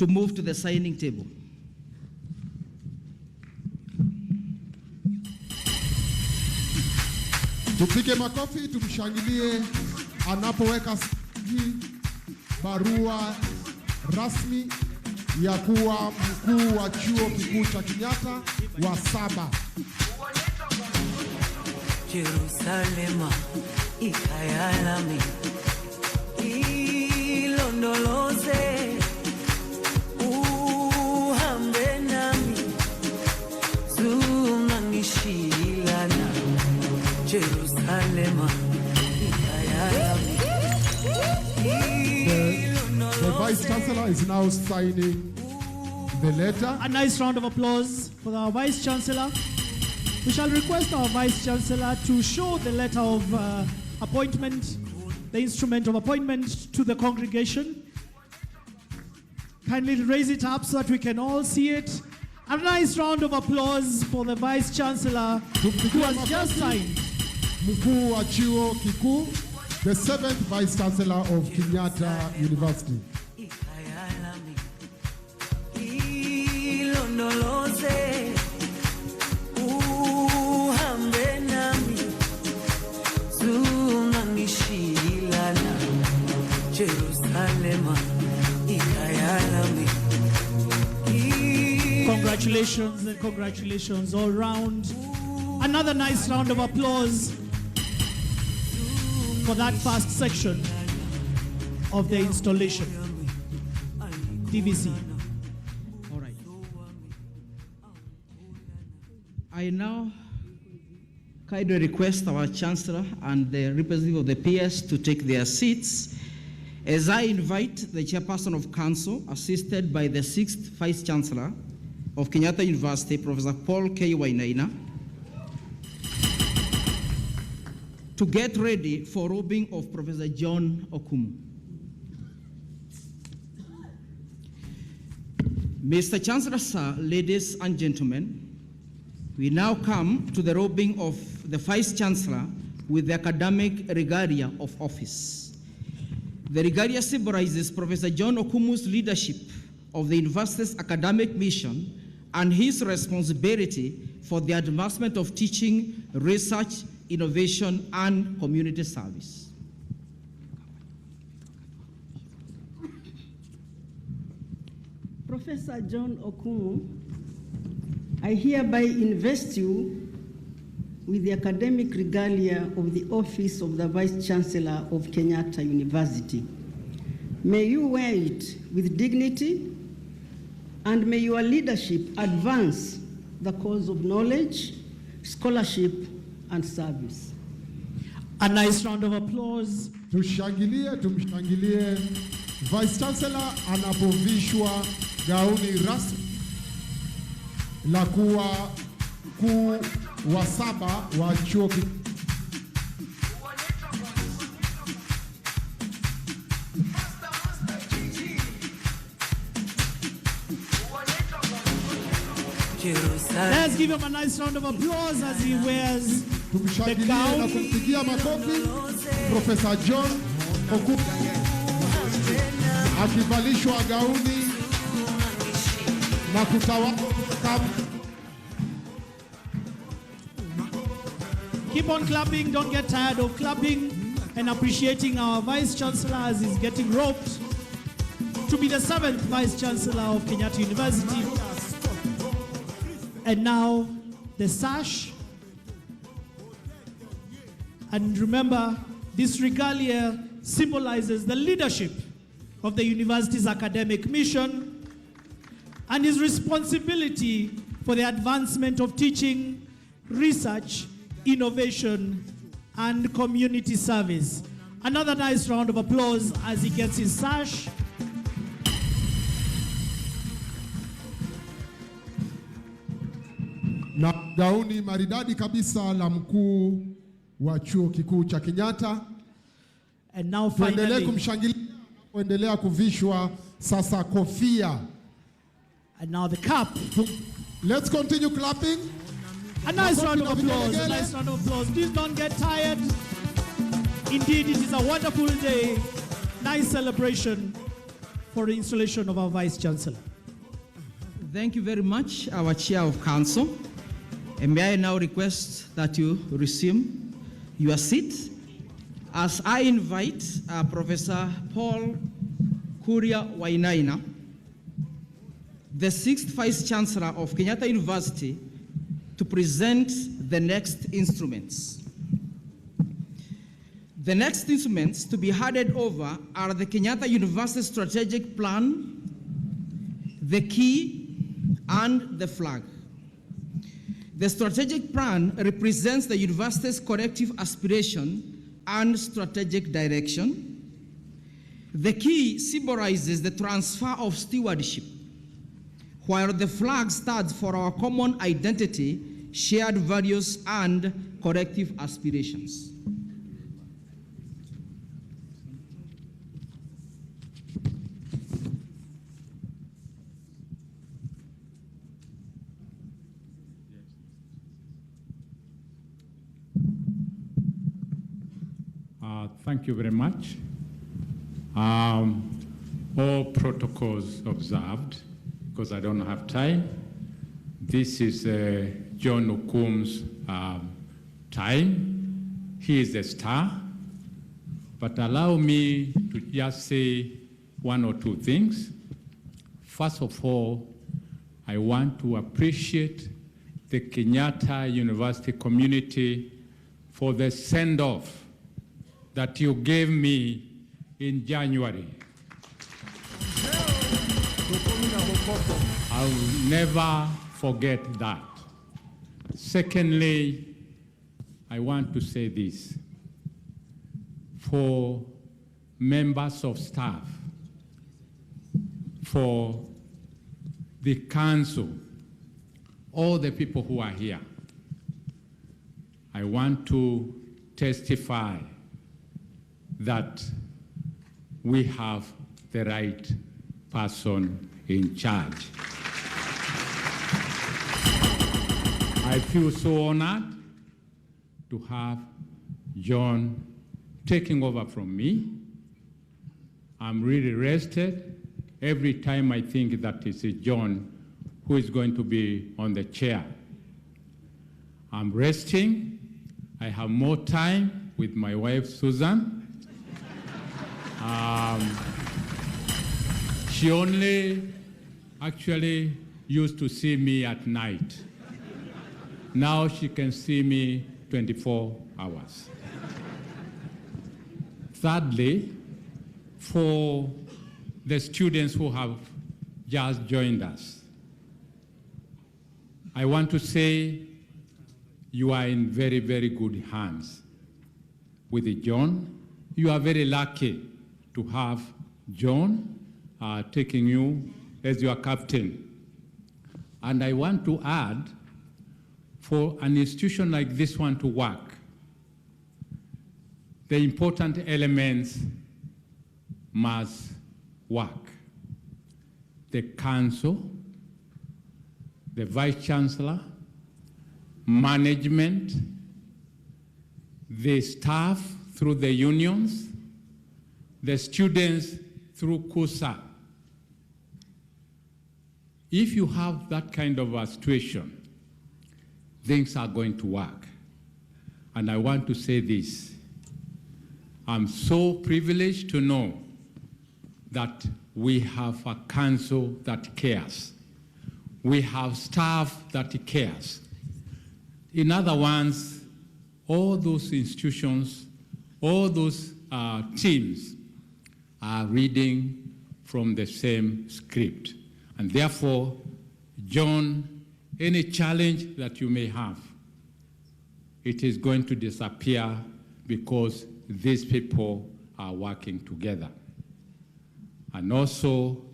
to move to the signing table. Tupige makofi, tumshangilie anapoweka barua rasmi ya kuwa mkuu wa chuo kikuu cha Kenyatta wa 7. Jerusalema ikayalami ilondoloze uhambe nami zungangishilana Jerusalema ikayalami. The Vice-Chancellor is now signing the letter. A nice round of applause for our Vice-Chancellor. We shall request our Vice-Chancellor to show the letter of appointment, the instrument of appointment to the congregation. Kindly raise it up so that we can all see it. A nice round of applause for the Vice-Chancellor who has just signed. Mkuu wa chuo kikuu, the 7th Vice-Chancellor of Kenyatta University. Congratulations and congratulations all round. Another nice round of applause for that first section of the installation. DVC. All right. I now kindly request our Chancellor and the representative of the PS to take their seats as I invite the Chairperson of Council, assisted by the 6th Vice-Chancellor of Kenyatta University, Professor Paul K. Wainaina, to get ready for robing of Professor John Okumu. Mr. Chancellor, sir, ladies and gentlemen, we now come to the robing of the Vice-Chancellor with the academic regalia of office. The regalia symbolizes Professor John Okumu's leadership of the university's academic mission and his responsibility for the advancement of teaching, research, innovation, and community service. Professor John Okumu, I hereby invest you with the academic regalia of the office of the Vice-Chancellor of Kenyatta University. May you wear it with dignity, and may your leadership advance the cause of knowledge, scholarship, and service. A nice round of applause. Tumshangilie Vice-Chancellor anapovishwa gauni rasmi la kuwa mkuu wa 7 wa chuo kikuu. Let's give him a nice round of applause as he wears the gown. Na kumpigia makofi Professor John Okumu akivalishwa gauni na Keep on clapping, don't get tired of clapping and appreciating our Vice-Chancellor as he's getting roped to be the 7th Vice-Chancellor of Kenyatta University. And now the sash. And remember, this regalia symbolizes the leadership of the university's academic mission and his responsibility for the advancement of teaching, research, innovation, and community service. Another nice round of applause as he gets his sash. Na gauni maridadi kabisa la mkuu wa chuo kikuu cha Kenyatta. And now finally, tuendelee kumshangilia, kuendelea kuvishwa sasa kofia. And now the cap. Let's continue clapping. A nice round of applause, a nice round of applause. Please don't get tired. Indeed, it is a wonderful day. Nice celebration for the installation of our Vice-Chancellor. Thank you very much, our Chair of Council. And may I now request that you resume your seat as I invite Professor Paul Kuria Wainaina, the 6th Vice-Chancellor of Kenyatta University, to present the next instruments. The next instruments to be handed over are the Kenyatta University Strategic Plan, the key, and the flag. The strategic plan represents the university's collective aspiration and strategic direction. The key symbolizes the transfer of stewardship, while the flag stands for our common identity, shared values, and collective aspirations. Thank you very much. All protocols observed, because I don't have time. This is John Okumu's time. He is the star. But allow me to just say one or two things. First of all, I want to appreciate the Kenyatta University community for the send-off that you gave me in January. I'll never forget that. Secondly, I want to say this. For members of staff, for the council, all the people who are here, I want to testify that we have the right person in charge. I feel so honored to have John taking over from me. I'm really rested. Every time I think that it's John who is going to be on the chair. I'm resting. I have more time with my wife, Susan. She only actually used to see me at night. Now she can see me 24 hours. Thirdly, for the students who have just joined us, I want to say you are in very, very good hands with John. You are very lucky to have John taking you as your captain. And I want to add, for an institution like this one to work, the important elements must work. The council, the Vice-Chancellor, management, the staff through the unions, the students through KUSA. If you have that kind of a situation, things are going to work. And I want to say this. I'm so privileged to know that we have a council that cares. We have staff that cares. In other words, all those institutions, all those teams are reading from the same script. And therefore, John, any challenge that you may have, it is going to disappear because these people are working together. And also,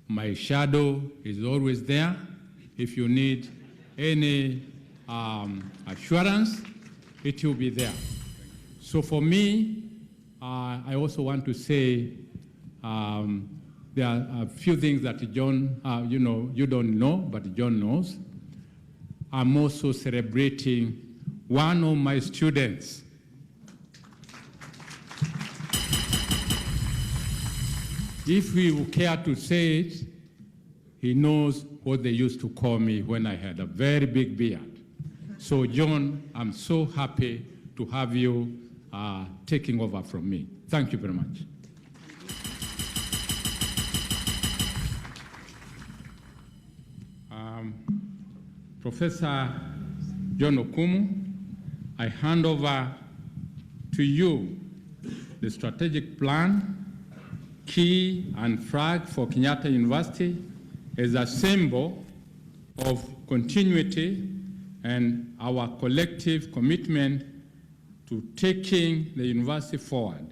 my shadow is always there. If you need any assurance, it will be there. So for me, I also want to say there are a few things that John, you don't know, but John knows. I'm also celebrating one of my students. if he would care to say it, he knows what they used to call me when I had a very big beard. So, John, I'm so happy to have you taking over from me. Thank you very much. Professor John Okumu, I hand over to you the strategic plan, key and flag for Kenyatta University as a symbol of continuity and our collective commitment to taking the university forward.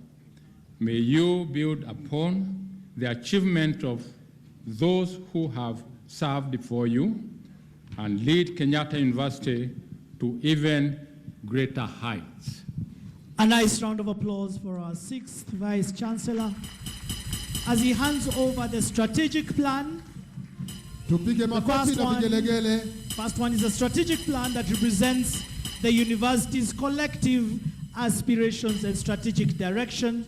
May you build upon the achievement of those who have served before you and lead Kenyatta University to even greater heights. A nice round of applause for our 6th Vice-Chancellor as he hands over the strategic plan. Tupige makofi na vigelegele. First one is a strategic plan that represents the university's collective aspirations and strategic direction.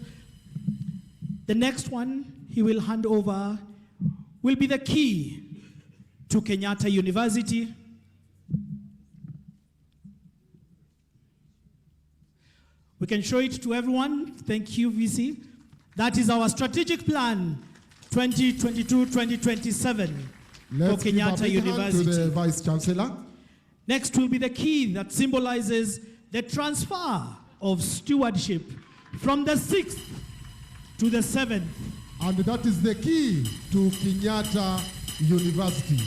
The next one he will hand over will be the key to Kenyatta University. We can show it to everyone. Thank you, VC. That is our strategic plan 2022-2027 for Kenyatta University. To the Vice-Chancellor. Next will be the key that symbolizes the transfer of stewardship from the 6th to the 7th. And that is the key to Kenyatta University.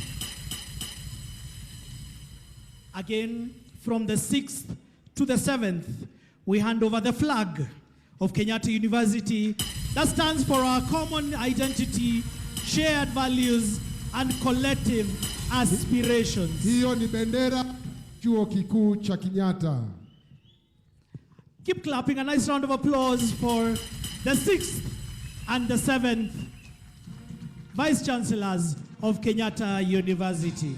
Again, from the 6th to the 7th, we hand over the flag of Kenyatta University that stands for our common identity, shared values, and collective aspirations. Hiyo ni bendera chuo kikuu cha Kenyatta. Keep clapping. A nice round of applause for the 6th and the 7th Vice-Chancellors of Kenyatta University.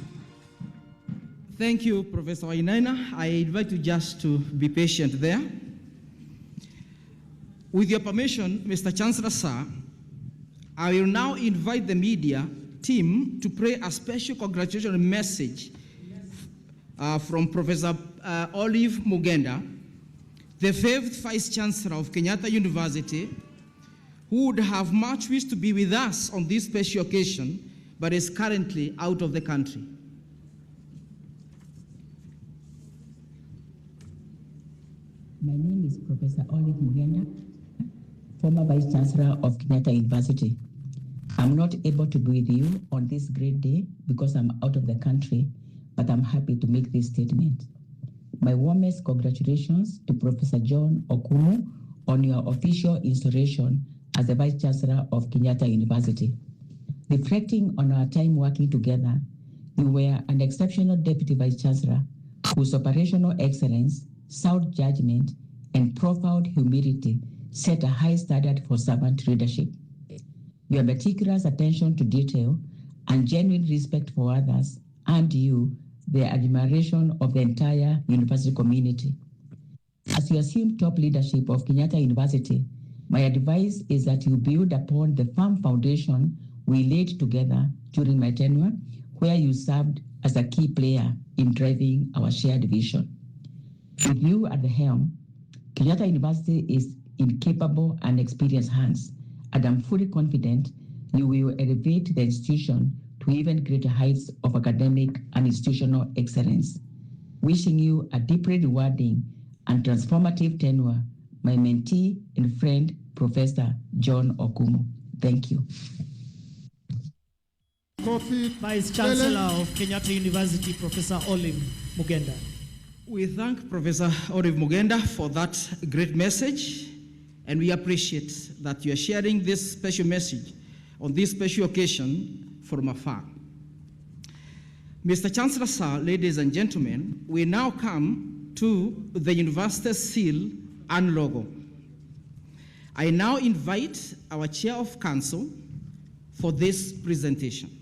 Thank you, Professor Wainaina. I invite you just to be patient there. With your permission, Mr. Chancellor, sir, I will now invite the media team to pray a special congratulatory message from Professor Olive Mugenda, the 5th Vice-Chancellor of Kenyatta University, who would have much wished to be with us on this special occasion, but is currently out of the country. My name is Professor Olive Mugenda, former Vice-Chancellor of Kenyatta University. I'm not able to be with you on this great day because I'm out of the country, but I'm happy to make this statement. My warmest congratulations to Professor John Okumu on your official installation as the Vice-Chancellor of Kenyatta University. Reflecting on our time working together, you were an exceptional Deputy Vice-Chancellor whose operational excellence, sound judgment, and profound humility set a high standard for servant leadership. Your meticulous attention to detail and genuine respect for others earned you the admiration of the entire university community. As you assume top leadership of Kenyatta University, my advice is that you build upon the firm foundation we laid together during my tenure, where you served as a key player in driving our shared vision. With you at the helm, Kenyatta University is in capable and experienced hands, and I'm fully confident you will elevate the institution to even greater heights of academic and institutional excellence. Wishing you a deeply rewarding and transformative tenure, my mentee and friend, Professor John Okumu. Thank you. Vice-Chancellor of Kenyatta University, Professor Olive Mugenda. We thank Professor Olive Mugenda for that great message, and we appreciate that you are sharing this special message on this special occasion from afar. Mr. Chancellor, sir, ladies and gentlemen, we now come to the university seal and logo. I now invite our Chair of Council for this presentation.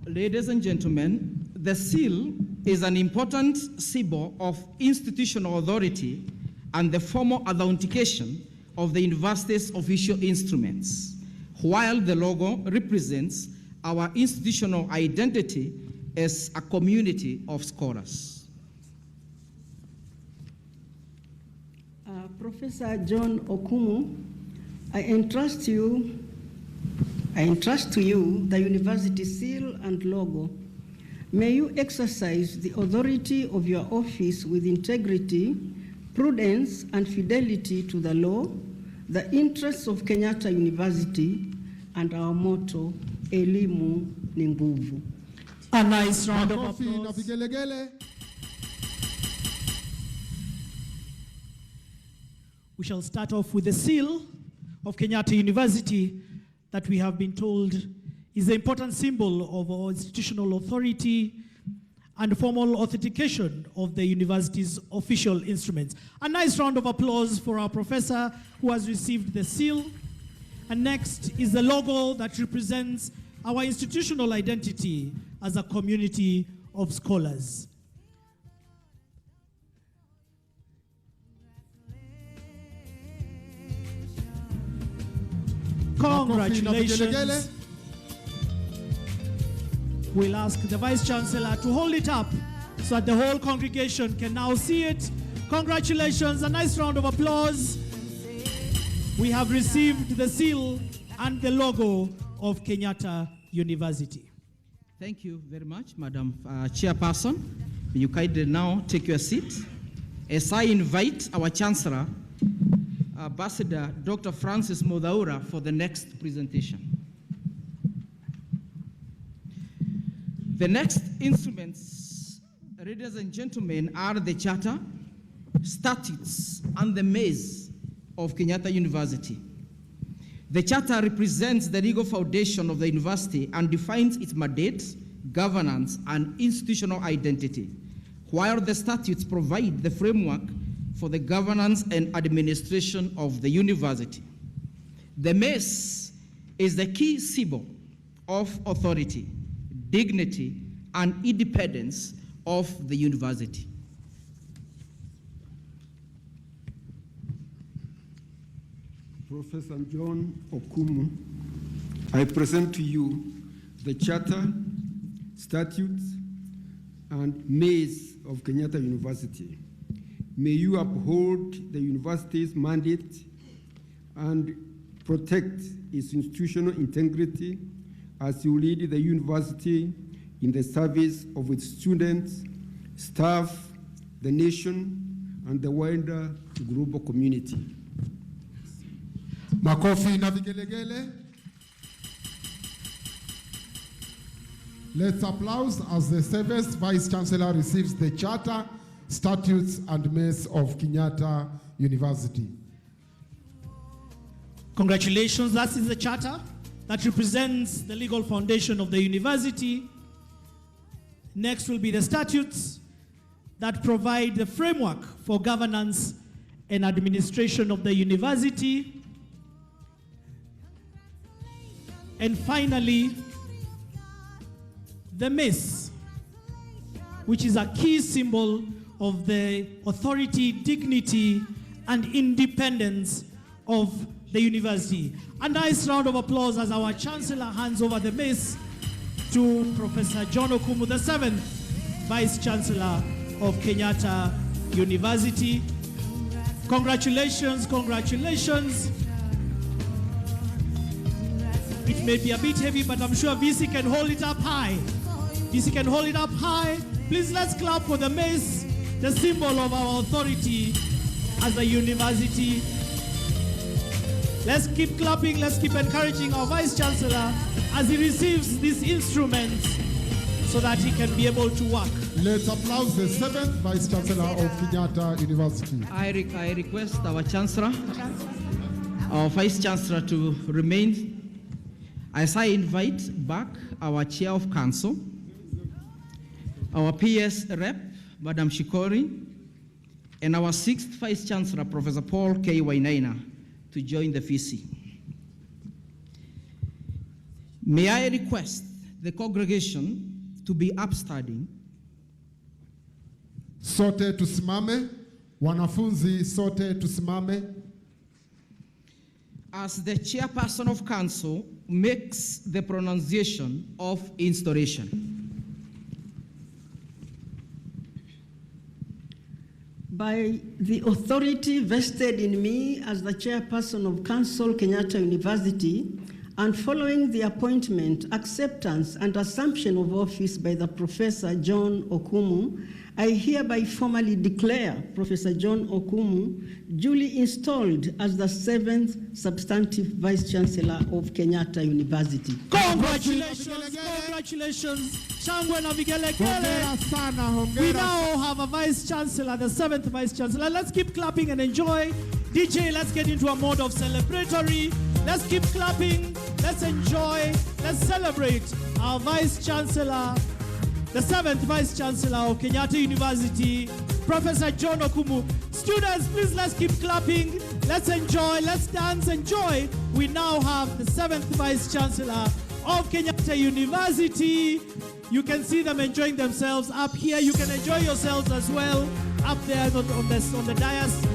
Ladies and gentlemen, the seal is an important symbol of institutional authority and the formal authentication of the university's official instruments, while the logo represents our institutional identity as a community of scholars. Professor John Okumu, I entrust to you the university seal and logo. May you exercise the authority of your office with integrity, prudence, and fidelity to the law, the interests of Kenyatta University, and our motto, Elimu ni Nguvu. A nice round of Makofi na applause. vigelegele. We shall start off with the seal of Kenyatta University that we have been told is the important symbol of our institutional authority and formal authentication of the university's official instruments. A nice round of applause for our professor who has received the seal. And next is the logo that represents our institutional identity as a community of scholars. Congratulations. We'll ask the Vice-Chancellor to hold it up so that the whole congregation can now see it. Congratulations, a nice round of applause. We have received the seal and the logo of Kenyatta University. Thank you very much, Madam Chairperson. Will you kindly now take your seat as I invite our Chancellor, Ambassador Dr. Francis Mudaura, for the next presentation. The next instruments, ladies and gentlemen, are the Charter, Statutes, and the Maze of Kenyatta University. The Charter represents the legal foundation of the university and defines its mandate, governance, and institutional identity, while the statutes provide the framework for the governance and administration of the university. The Maze is the key symbol of authority, dignity, and independence of the university. Professor John Okumu, I present to you the Charter, Statutes, and Maze of Kenyatta University. May you uphold the university's mandate and protect its institutional integrity as you lead the university in the service of its students, staff, the nation, and the wider global community. Makofi na vigelegele. Let's applause as the 7th Vice-Chancellor receives the Charter, Statutes, and Maze of Kenyatta University. Congratulations, that is the charter that represents the legal foundation of the university. Next will be the statutes that provide the framework for governance and administration of the university. And finally, the mace, which is a key symbol of the authority, dignity, and independence of the university. A nice round of applause as our Chancellor hands over the mace to Professor John Okumu, the 7th Vice-Chancellor of Kenyatta University. Congratulations, congratulations. It may be a bit heavy, but I'm sure VC can hold it up high. VC can hold it up high. Please let's clap for the mace, the symbol of our authority as a university. Let's keep clapping, let's keep encouraging our Vice-Chancellor as he receives these instruments so that he can be able to work. Let's applaud the 7th Vice-Chancellor of Kenyatta University. I request our Chancellor, our Vice-Chancellor to remain as I invite back our Chair of Council, our PS Rep, Madam Shikori, and our 6th Vice-Chancellor, Professor Paul K. Wainaina, to join the VC. May I request the congregation to be upstanding Sote tusimame. Wanafunzi sote tusimame. As the chairperson of council makes the pronunciation of instauration. By the authority vested in me as the chairperson of Council, Kenyatta University, and following the appointment, acceptance, and assumption of office by the Professor John Okumu, I hereby formally declare Professor John Okumu duly installed as the 7th substantive Vice-Chancellor of Kenyatta University. Congratulations, congratulations. Shangwe na vigelegele. We now have a Vice-Chancellor, the 7th Vice-Chancellor. Let's keep clapping and enjoy. DJ, let's get into a mode of celebratory. Let's keep clapping, let's enjoy, let's celebrate our Vice-Chancellor, the 7th Vice-Chancellor of Kenyatta University, Professor John Okumu. Students, please let's keep clapping, let's enjoy, let's dance, enjoy. We now have the 7th Vice-Chancellor of Kenyatta University. You can see them enjoying themselves up here. You can enjoy yourselves as well up there on the dais,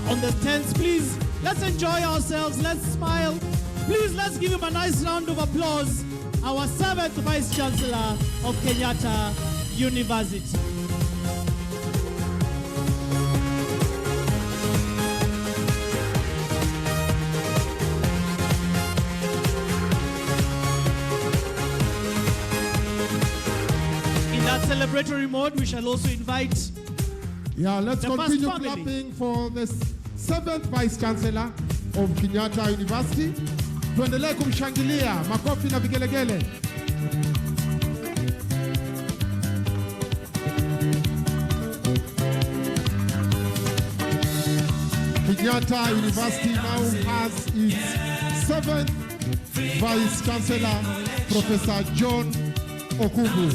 on the tents. Please, let's enjoy ourselves. Let's smile. Please, let's give him a nice round of applause. Our 7th Vice-Chancellor of Kenyatta University. In that celebratory mode, we shall also invite let's the continue first family. clapping for the 7th Vice-Chancellor of Kenyatta University. Tuendelee kumshangilia, makofi na vigelegele. Kenyatta University now has its 7th Vice-Chancellor, Professor John Okumu.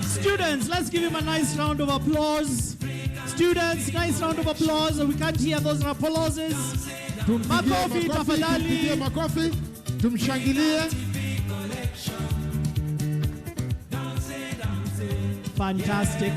Students, let's give him a nice round of applause. Students, nice round of applause. We can't hear those applauses. Makofi, tafadhali. Makofi, tumshangilie. Fantastic.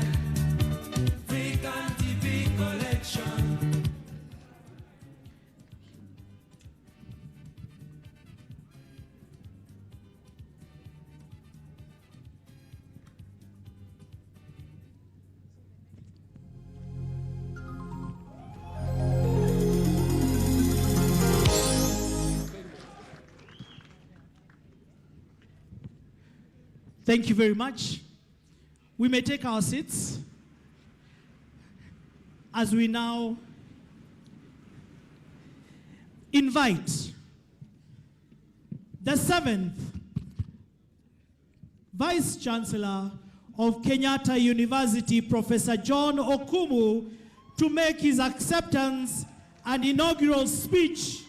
Thank you very much. We may take our seats as we now invite the 7th Vice-Chancellor of Kenyatta University, Professor John Okumu, to make his acceptance and inaugural speech.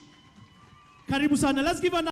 Karibu sana. Let's give a